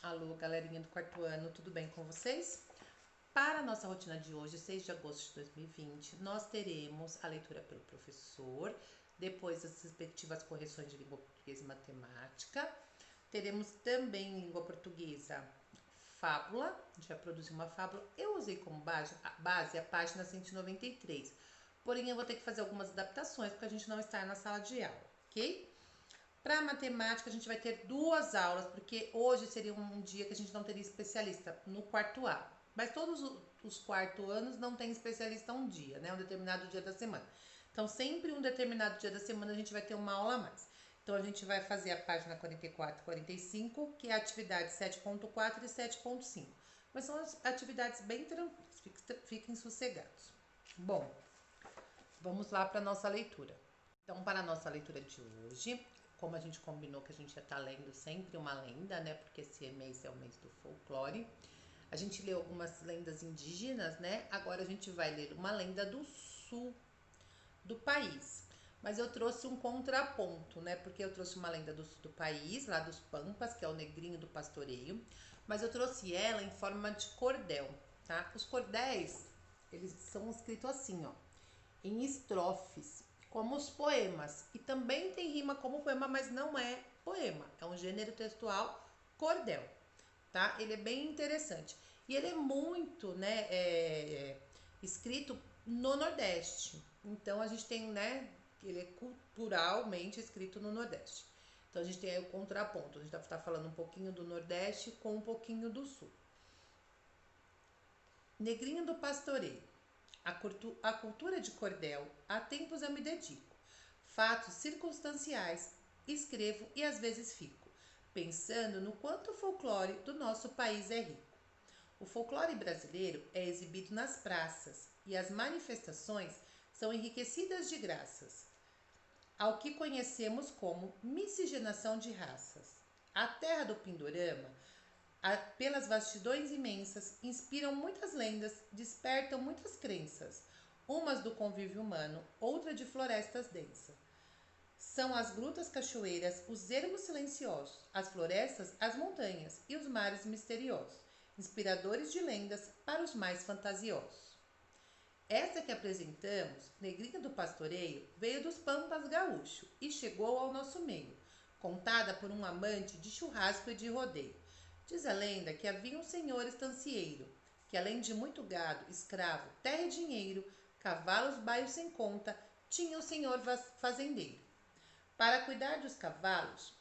Alô, galerinha do quarto ano, tudo bem com vocês? Para a nossa rotina de hoje, 6 de agosto de 2020, nós teremos a leitura pelo professor, depois as respectivas correções de língua portuguesa e matemática. Teremos também em língua portuguesa fábula, a gente vai produzir uma fábula. Eu usei como base a página 193, porém eu vou ter que fazer algumas adaptações porque a gente não está na sala de aula, ok? Para matemática, a gente vai ter 2 aulas, porque hoje seria um dia que a gente não teria especialista no quarto A. Mas todos os quarto anos não tem especialista um dia, né? Um determinado dia da semana. Então, sempre um determinado dia da semana a gente vai ter uma aula a mais. Então, a gente vai fazer a página 44 e 45, que é a atividade 7.4 e 7.5. Mas são as atividades bem tranquilas, fiquem sossegados. Bom, vamos lá para a nossa leitura. Então, para a nossa leitura de hoje, como a gente combinou que a gente ia estar lendo sempre uma lenda, né? Porque esse mês é o mês do folclore. A gente leu algumas lendas indígenas, né? Agora a gente vai ler uma lenda do sul do país. Mas eu trouxe um contraponto, né? Porque eu trouxe uma lenda do sul do país, lá dos Pampas, que é o Negrinho do Pastoreio. Mas eu trouxe ela em forma de cordel, tá? Os cordéis, eles são escritos assim, ó, em estrofes, como os poemas. E também tem rima como poema, mas não é poema. É um gênero textual cordel, tá? Ele é bem interessante. E ele é muito, né, escrito no Nordeste. Então a gente tem, né, ele é culturalmente escrito no Nordeste. Então a gente tem aí o contraponto. A gente tá falando um pouquinho do Nordeste com um pouquinho do Sul. Negrinho do Pastoreio. A cultura de cordel, há tempos eu me dedico. Fatos circunstanciais, escrevo e às vezes fico, pensando no quanto o folclore do nosso país é rico. O folclore brasileiro é exibido nas praças e as manifestações são enriquecidas de graças ao que conhecemos como miscigenação de raças. A terra do Pindorama, pelas vastidões imensas, inspiram muitas lendas, despertam muitas crenças, umas do convívio humano, outra de florestas densas. São as grutas cachoeiras, os ermos silenciosos, as florestas, as montanhas e os mares misteriosos, inspiradores de lendas para os mais fantasiosos. Esta que apresentamos, Negrinha do Pastoreio, veio dos Pampas Gaúcho e chegou ao nosso meio, contada por um amante de churrasco e de rodeio. Diz a lenda que havia um senhor estancieiro, que além de muito gado, escravo, terra e dinheiro, cavalos, baios sem conta, tinha o senhor fazendeiro. Para cuidar dos cavalos,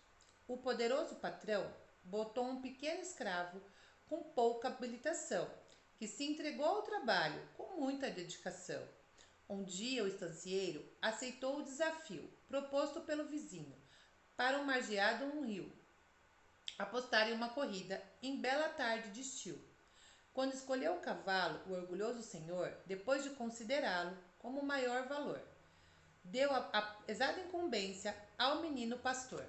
o poderoso patrão botou um pequeno escravo com pouca habilitação, que se entregou ao trabalho com muita dedicação. Um dia o estancieiro aceitou o desafio proposto pelo vizinho para um margeado um rio, apostar em uma corrida em bela tarde de estio. Quando escolheu o cavalo, o orgulhoso senhor, depois de considerá-lo como o maior valor, deu a pesada incumbência ao menino pastor.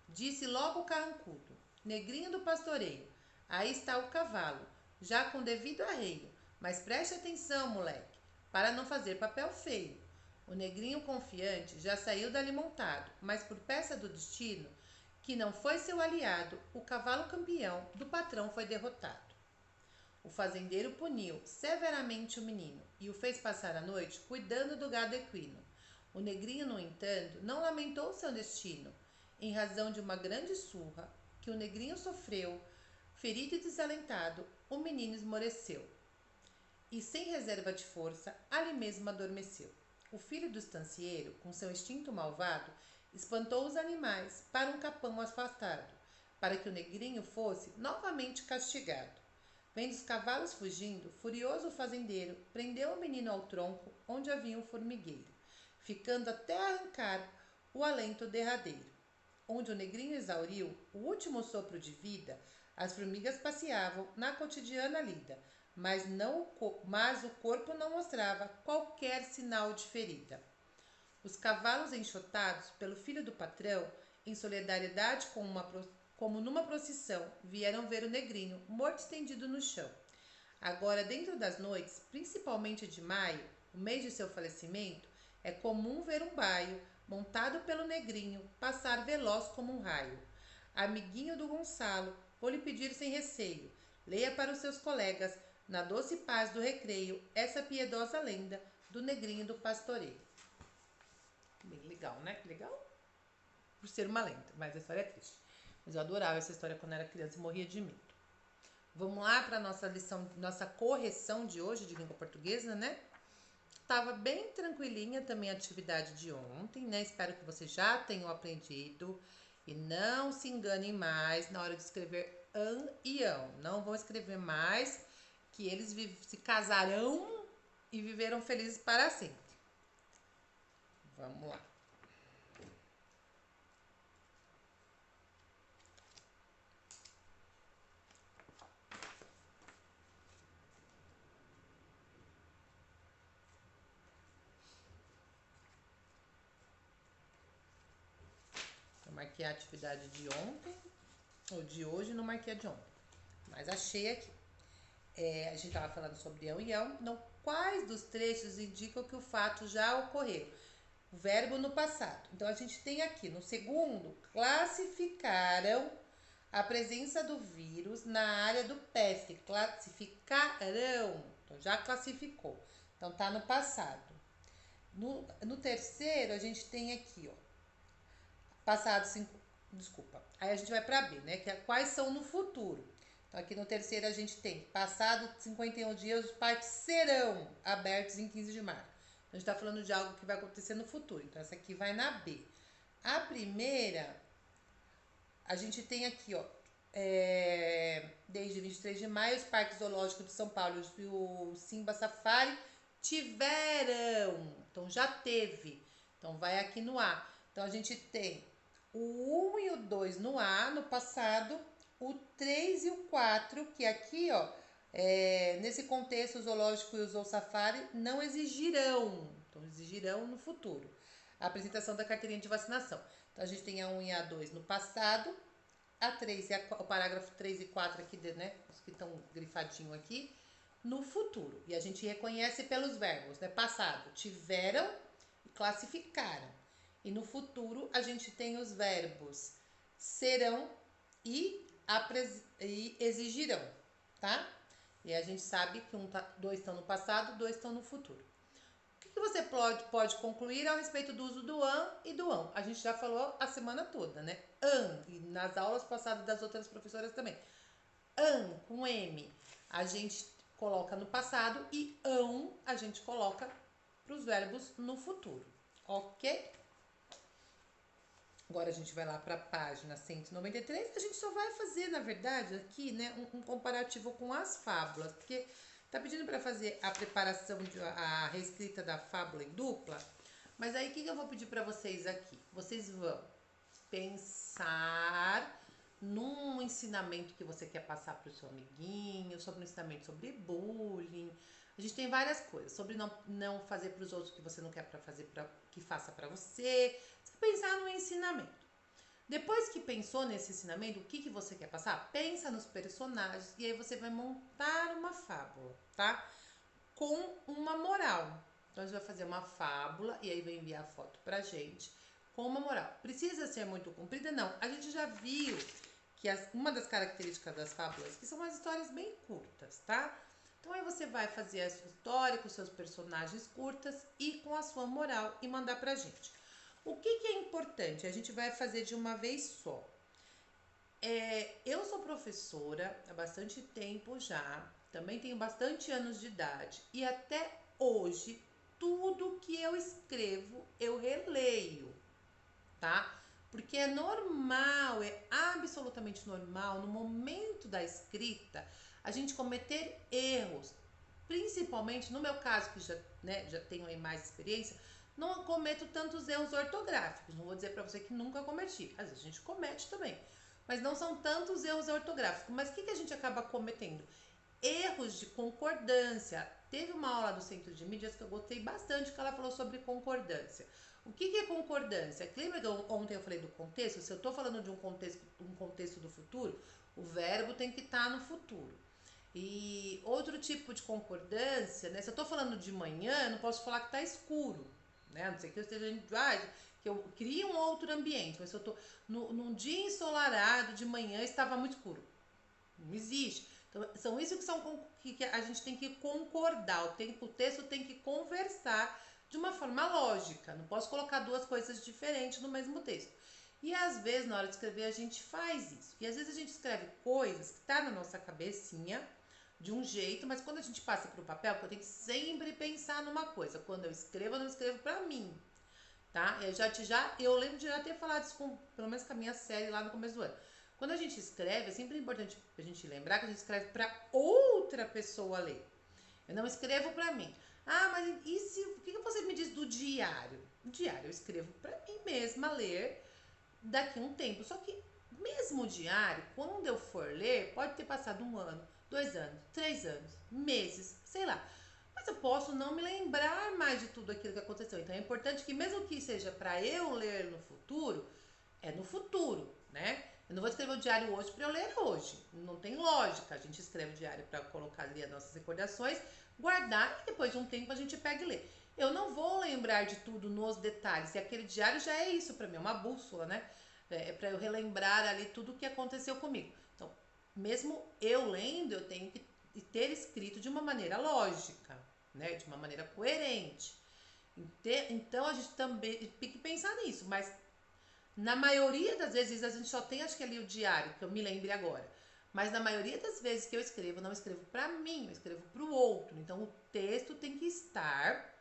Disse logo o carrancudo: Negrinho do Pastoreio, aí está o cavalo, já com devido arreio, mas preste atenção, moleque, para não fazer papel feio. O negrinho confiante já saiu dali montado, mas por peça do destino, que não foi seu aliado, o cavalo campeão do patrão foi derrotado. O fazendeiro puniu severamente o menino e o fez passar a noite cuidando do gado equino. O negrinho, no entanto, não lamentou seu destino, em razão de uma grande surra que o negrinho sofreu. Ferido e desalentado, o menino esmoreceu e, sem reserva de força, ali mesmo adormeceu. O filho do estancieiro, com seu instinto malvado, espantou os animais para um capão afastado, para que o negrinho fosse novamente castigado. Vendo os cavalos fugindo, furioso o fazendeiro prendeu o menino ao tronco onde havia um formigueiro, ficando até arrancar o alento derradeiro. Onde o negrinho exauriu o último sopro de vida, as formigas passeavam na cotidiana lida, mas o corpo não mostrava qualquer sinal de ferida. Os cavalos enxotados pelo filho do patrão, em solidariedade como numa procissão, vieram ver o negrinho morto estendido no chão. Agora, dentro das noites, principalmente de maio, o mês de seu falecimento, é comum ver um baio, montado pelo negrinho, passar veloz como um raio. Amiguinho do Gonçalo, vou lhe pedir sem receio. Leia para os seus colegas, na doce paz do recreio, essa piedosa lenda do negrinho do pastoreio. Bem legal, né? Legal? Por ser uma lenda, mas a história é triste. Mas eu adorava essa história quando era criança e morria de medo. Vamos lá para nossa lição, nossa correção de hoje de língua portuguesa, né? Tava bem tranquilinha também a atividade de ontem, né? Espero que vocês já tenham aprendido e não se enganem mais na hora de escrever an e ão. Não vão escrever mais, que eles se casarão e viveram felizes para sempre. Vamos lá. Eu marquei a atividade de ontem, ou de hoje, não marquei a de ontem. Mas achei aqui. A gente estava falando sobre ão e ão. Então, quais dos trechos indicam que o fato já ocorreu? O verbo no passado. Então, a gente tem aqui, no segundo, classificaram a presença do vírus na área do PF. Classificarão. Então, já classificou. Então, tá no passado. No terceiro, a gente tem aqui, ó. Passado 5. Desculpa. Aí a gente vai para B, né? Que é quais são no futuro. Então, aqui no terceiro a gente tem passado 51 dias, os parques serão abertos em 15 de março. Então, a gente está falando de algo que vai acontecer no futuro. Então, essa aqui vai na B. A primeira, a gente tem aqui, ó. Desde 23 de maio, os parques zoológicos de São Paulo e o Simba Safari tiveram. Então, já teve. Então, vai aqui no A. Então, a gente tem o 1 e o 2 no A, no passado, o 3 e o 4, que aqui, ó, nesse contexto, o zoológico e o zoo safari não exigirão, então exigirão no futuro, a apresentação da carteirinha de vacinação. Então, a gente tem a 1 e a 2 no passado, a 3 e o parágrafo 3 e 4 aqui, né, os que estão grifadinho aqui, no futuro. E a gente reconhece pelos verbos, né, passado, tiveram e classificaram. E no futuro a gente tem os verbos serão e exigirão, tá? E a gente sabe que dois estão no passado, dois estão no futuro. O que você pode concluir ao respeito do uso do an e do ão? A gente já falou a semana toda, né? An, e nas aulas passadas das outras professoras também. An, com M, a gente coloca no passado e ão a gente coloca para os verbos no futuro, ok? Agora a gente vai lá para a página 193. A gente só vai fazer, na verdade, aqui, né, um comparativo com as fábulas, porque tá pedindo para fazer a preparação a reescrita da fábula em dupla. Mas aí o que eu vou pedir para vocês aqui? Vocês vão pensar num ensinamento que você quer passar para o seu amiguinho, sobre um ensinamento sobre bullying. A gente tem várias coisas, sobre não fazer para os outros o que você não quer para fazer que faça para você. Você pensar no ensinamento. Depois que pensou nesse ensinamento, o que você quer passar? Pensa nos personagens e aí você vai montar uma fábula, tá? Com uma moral. Então, a gente vai fazer uma fábula e aí vai enviar a foto pra gente com uma moral. Precisa ser muito comprida? Não. A gente já viu que uma das características das fábulas que são as histórias bem curtas, tá? Então, aí você vai fazer a sua história com seus personagens curtas e com a sua moral e mandar pra gente. O que é importante? A gente vai fazer de uma vez só. Eu sou professora há bastante tempo já, também tenho bastante anos de idade e até hoje tudo que eu escrevo eu releio, tá? Porque é normal, é absolutamente normal no momento da escrita a gente cometer erros. Principalmente no meu caso, que já tenho aí mais experiência, não cometo tantos erros ortográficos. Não vou dizer para você que nunca cometi. Às vezes a gente comete também. Mas não são tantos erros ortográficos. Mas o que a gente acaba cometendo? Erros de concordância. Teve uma aula do Centro de Mídias que eu gostei bastante, que ela falou sobre concordância. O que é concordância? Lembra que ontem eu falei do contexto? Se eu estou falando de um contexto do futuro, o verbo tem que estar no futuro. E outro tipo de concordância, né? Se eu estou falando de manhã, eu não posso falar que está escuro, né? A não ser que eu esteja em que eu crie um outro ambiente. Mas se eu tô num dia ensolarado, de manhã estava muito escuro. Não existe. Então, são isso que a gente tem que concordar. O texto tem que conversar de uma forma lógica. Não posso colocar duas coisas diferentes no mesmo texto. E às vezes, na hora de escrever, a gente faz isso. E às vezes a gente escreve coisas que tá na nossa cabecinha de um jeito, mas quando a gente passa para o papel, eu tenho que sempre pensar numa coisa. Quando eu não escrevo para mim, tá? Eu lembro de já ter falado isso pelo menos com a minha série lá no começo do ano. Quando a gente escreve, é sempre importante a gente lembrar que a gente escreve para outra pessoa ler. Eu não escrevo para mim. Ah, mas o que você me diz do diário? O diário eu escrevo para mim mesma ler daqui a um tempo. Só que mesmo o diário, quando eu for ler, pode ter passado 1 ano, 2 anos, 3 anos, meses, sei lá. Mas eu posso não me lembrar mais de tudo aquilo que aconteceu. Então é importante que mesmo que seja para eu ler no futuro, é no futuro, né? Eu não vou escrever o diário hoje para eu ler hoje. Não tem lógica. A gente escreve o diário para colocar ali as nossas recordações, guardar e depois de um tempo a gente pega e lê. Eu não vou lembrar de tudo nos detalhes. E aquele diário já é isso para mim, é uma bússola, né? É para eu relembrar ali tudo o que aconteceu comigo. Então, mesmo eu lendo, eu tenho que ter escrito de uma maneira lógica, né? De uma maneira coerente. Então a gente também tem que pensar nisso, mas na maioria das vezes a gente só tem, acho que ali o diário, que eu me lembre agora. Mas na maioria das vezes que eu escrevo, não escrevo para mim, eu escrevo para o outro. Então o texto tem que estar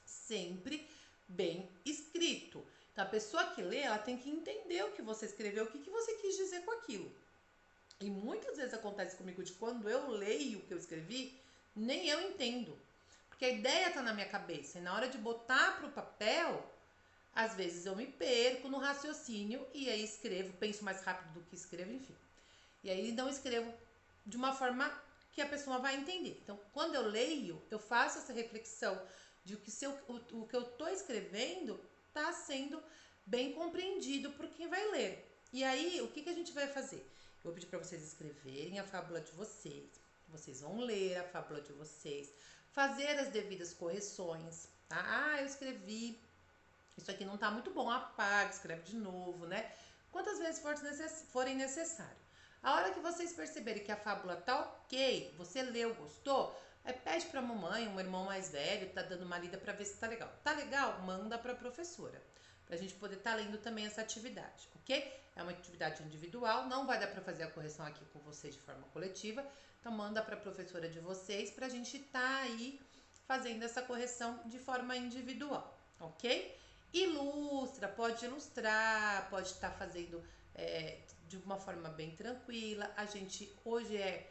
sempre bem escrito. Então a pessoa que lê, ela tem que entender o que você escreveu, o que você quis dizer com aquilo. E muitas vezes acontece comigo de quando eu leio o que eu escrevi, nem eu entendo. Porque a ideia tá na minha cabeça. E na hora de botar pro papel, às vezes eu me perco no raciocínio e aí escrevo, penso mais rápido do que escrevo, enfim. E aí não escrevo de uma forma que a pessoa vai entender. Então, quando eu leio, eu faço essa reflexão de que o que eu estou escrevendo está sendo bem compreendido por quem vai ler. E aí, o que a gente vai fazer? Eu vou pedir para vocês escreverem a fábula de vocês. Vocês vão ler a fábula de vocês, fazer as devidas correções. Tá? Ah, eu escrevi, isso aqui não está muito bom, apaga, escreve de novo, né? Quantas vezes forem necessário. A hora que vocês perceberem que a fábula tá ok, você leu, gostou, aí pede pra mamãe, um irmão mais velho, tá dando uma lida pra ver se tá legal. Tá legal? Manda pra professora, pra gente poder tá lendo também essa atividade, ok? É uma atividade individual, não vai dar pra fazer a correção aqui com vocês de forma coletiva, então manda pra professora de vocês pra gente tá aí fazendo essa correção de forma individual, ok? Ilustra, pode ilustrar, pode estar fazendo de uma forma bem tranquila. A gente, hoje é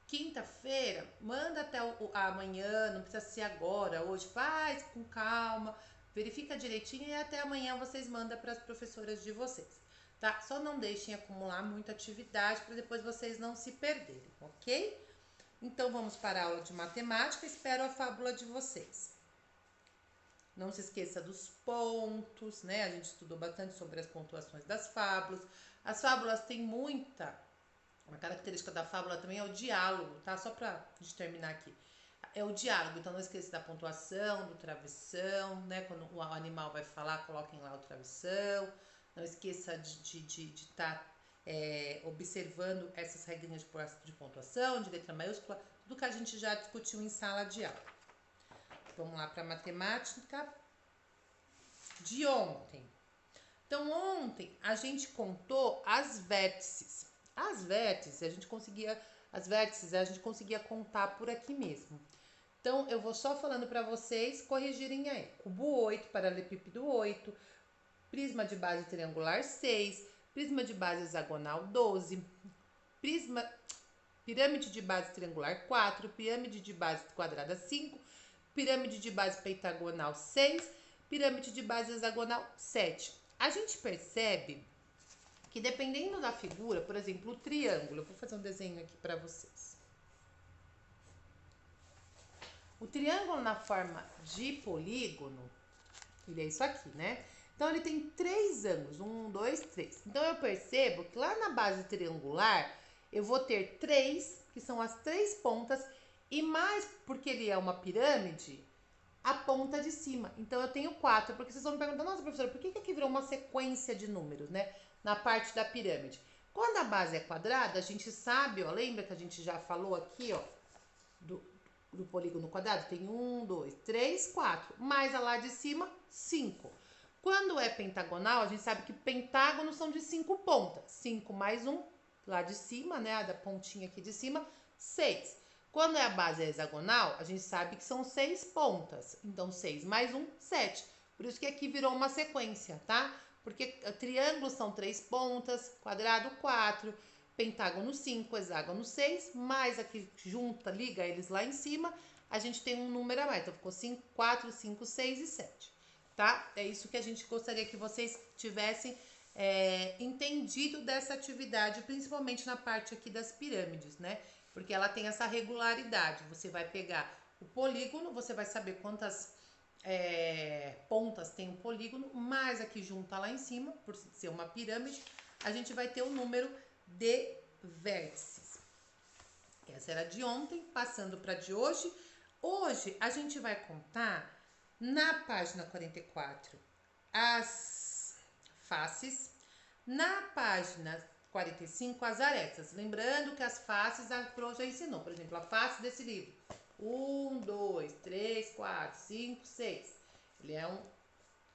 quinta-feira, manda até amanhã, não precisa ser agora, hoje faz com calma, verifica direitinho e até amanhã vocês mandam para as professoras de vocês, tá? Só não deixem acumular muita atividade para depois vocês não se perderem, ok? Então vamos para a aula de matemática, espero a fábula de vocês. Não se esqueça dos pontos, né? A gente estudou bastante sobre as pontuações das fábulas. As fábulas têm uma característica da fábula também é o diálogo, tá? Só pra gente terminar aqui. É o diálogo, então não esqueça da pontuação, do travessão, né? Quando o animal vai falar, coloquem lá o travessão. Não esqueça de estar observando essas regrinhas de pontuação, de letra maiúscula, tudo que a gente já discutiu em sala de aula. Vamos lá para a matemática de ontem. Então, ontem a gente contou as vértices. As vértices a gente conseguia contar por aqui mesmo. Então, eu vou só falando para vocês corrigirem aí. Cubo 8, paralelepípedo 8, prisma de base triangular 6, prisma de base hexagonal 12, pirâmide de base triangular 4, pirâmide de base quadrada 5, pirâmide de base pentagonal 6, pirâmide de base hexagonal 7. A gente percebe que dependendo da figura, por exemplo, o triângulo, eu vou fazer um desenho aqui para vocês. O triângulo na forma de polígono, ele é isso aqui, né? Então ele tem 3 ângulos, 1, 2, 3. Então eu percebo que lá na base triangular eu vou ter 3, que são as 3 pontas, e mais porque ele é uma pirâmide, a ponta de cima. Então, eu tenho 4, porque vocês vão me perguntar, nossa, professora, por que aqui virou uma sequência de números, né? Na parte da pirâmide. Quando a base é quadrada, a gente sabe, ó, lembra que a gente já falou aqui, ó, do polígono quadrado? Tem 1, 2, 3, 4, mais a lá de cima, 5. Quando é pentagonal, a gente sabe que pentágonos são de 5 pontas. 5 mais 1, lá de cima, né, da pontinha aqui de cima, 6. Quando a base é hexagonal, a gente sabe que são 6 pontas. Então, 6 mais 1, 7. Por isso que aqui virou uma sequência, tá? Porque triângulos são 3 pontas, quadrado 4, pentágono 5, hexágono 6, mais aqui junta, liga eles lá em cima, a gente tem um número a mais. Então, ficou 5, 4, 5, 6 e 7, tá? É isso que a gente gostaria que vocês tivessem entendido dessa atividade, principalmente na parte aqui das pirâmides, né? Porque ela tem essa regularidade. Você vai pegar o polígono, você vai saber quantas pontas tem um polígono, mais aqui junta lá em cima, por ser uma pirâmide, a gente vai ter o número de vértices. Essa era de ontem, passando para de hoje. Hoje a gente vai contar na página 44 as faces, na página 45 as arestas. Lembrando que as faces a Pro já ensinou. Por exemplo, a face desse livro. 1, 2, 3, 4, 5, 6. Ele é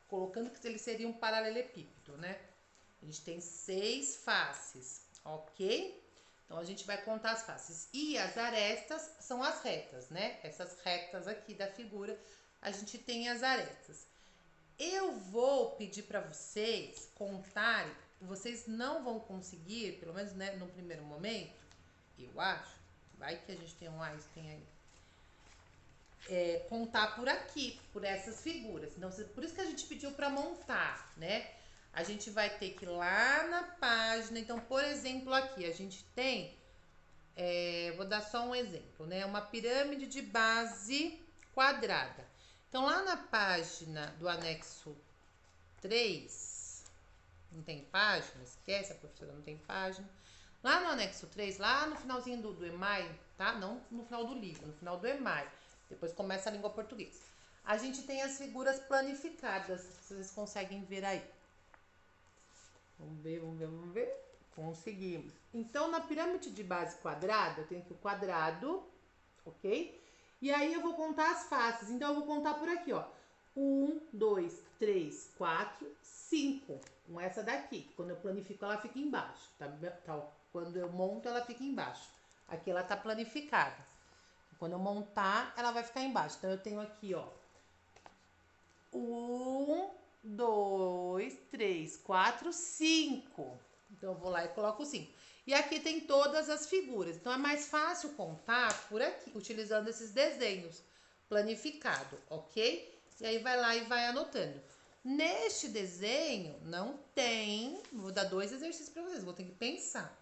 colocando que ele seria um paralelepípedo, né? A gente tem 6 faces, ok? Então, a gente vai contar as faces. E as arestas são as retas, né? Essas retas aqui da figura, a gente tem as arestas. Eu vou pedir para vocês contarem, vocês não vão conseguir, pelo menos, né, no primeiro momento, eu acho, vai que a gente tem um Einstein aí, contar por aqui, por essas figuras. Então, por isso que a gente pediu para montar, né? A gente vai ter que ir lá na página. Então, por exemplo, aqui a gente tem, vou dar só um exemplo, né? Uma pirâmide de base quadrada. Então, lá na página do anexo 3, não tem página, esquece, a professora não tem página. Lá no anexo 3, lá no finalzinho do EMAI, tá? Não no final do livro, no final do EMAI. Depois começa a língua portuguesa. A gente tem as figuras planificadas, vocês conseguem ver aí. Vamos ver. Conseguimos. Então, na pirâmide de base quadrada, eu tenho aqui o quadrado, ok? E aí eu vou contar as faces. Então, eu vou contar por aqui, ó. 1, 2, 3, 4, 5. Com essa daqui. Quando eu planifico, ela fica embaixo. Tá? Quando eu monto, ela fica embaixo. Aqui ela tá planificada. Quando eu montar, ela vai ficar embaixo. Então, eu tenho aqui, ó. 1, 2, 3, 4, 5. Então, eu vou lá e coloco 5. E aqui tem todas as figuras. Então, é mais fácil contar por aqui, utilizando esses desenhos planificado, ok? E aí, vai lá e vai anotando. Neste desenho, não tem... Vou dar 2 exercícios para vocês, vou ter que pensar.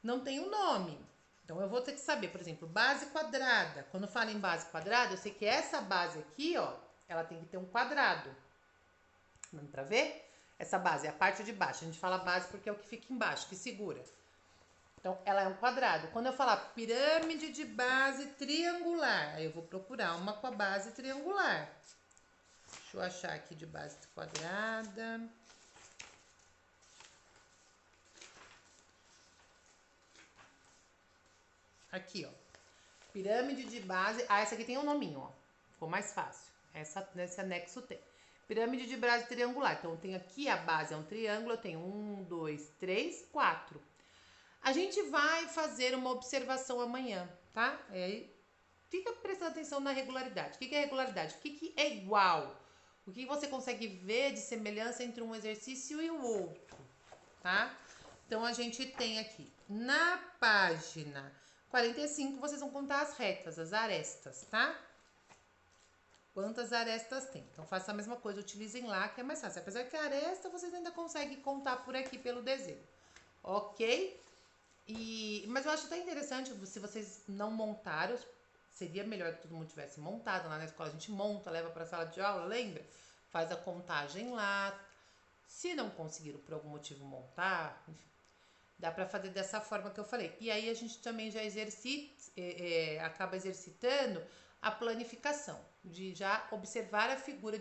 Não tem o nome. Então, eu vou ter que saber, por exemplo, base quadrada. Quando falo em base quadrada, eu sei que essa base aqui, ó, ela tem que ter um quadrado. Dando pra ver? Essa base é a parte de baixo. A gente fala base porque é o que fica embaixo, que segura. Então, ela é um quadrado. Quando eu falar pirâmide de base triangular, aí eu vou procurar uma com a base triangular. Deixa eu achar aqui de base quadrada. Aqui, ó. Pirâmide de base... Ah, essa aqui tem um nominho, ó. Ficou mais fácil. Nesse anexo tem. Pirâmide de base triangular. Então, eu tenho aqui a base, é um triângulo. Eu tenho 1, 2, 3, 4. A gente vai fazer uma observação amanhã, tá? Fica prestando atenção na regularidade. O que é regularidade? O que é igual? O que você consegue ver de semelhança entre um exercício e o outro, tá? Então, a gente tem aqui, na página 45, vocês vão contar as retas, as arestas, tá? Quantas arestas tem? Então, faça a mesma coisa, utilizem lá, que é mais fácil. Apesar que a aresta, vocês ainda conseguem contar por aqui pelo desenho, ok? Mas eu acho até interessante, se vocês não montaram, seria melhor que todo mundo tivesse montado. Lá na escola a gente monta, leva para a sala de aula, lembra? Faz a contagem lá. Se não conseguiram por algum motivo montar, enfim, dá para fazer dessa forma que eu falei. E aí a gente também já acaba exercitando a planificação, de já observar a figura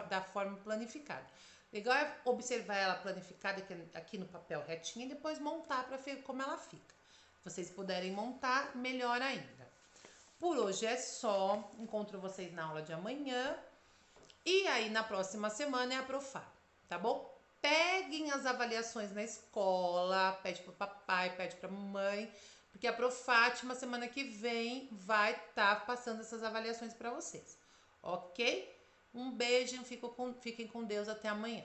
da forma planificada. Legal é observar ela planificada aqui no papel retinho e depois montar para ver como ela fica. Se vocês puderem montar, melhor ainda. Por hoje é só. Encontro vocês na aula de amanhã. E aí na próxima semana é a Profar, tá bom? Peguem as avaliações na escola, pede pro papai, pede pra mamãe, porque a Profátima semana que vem vai estar passando essas avaliações para vocês, ok? Um beijo, fiquem com Deus, até amanhã.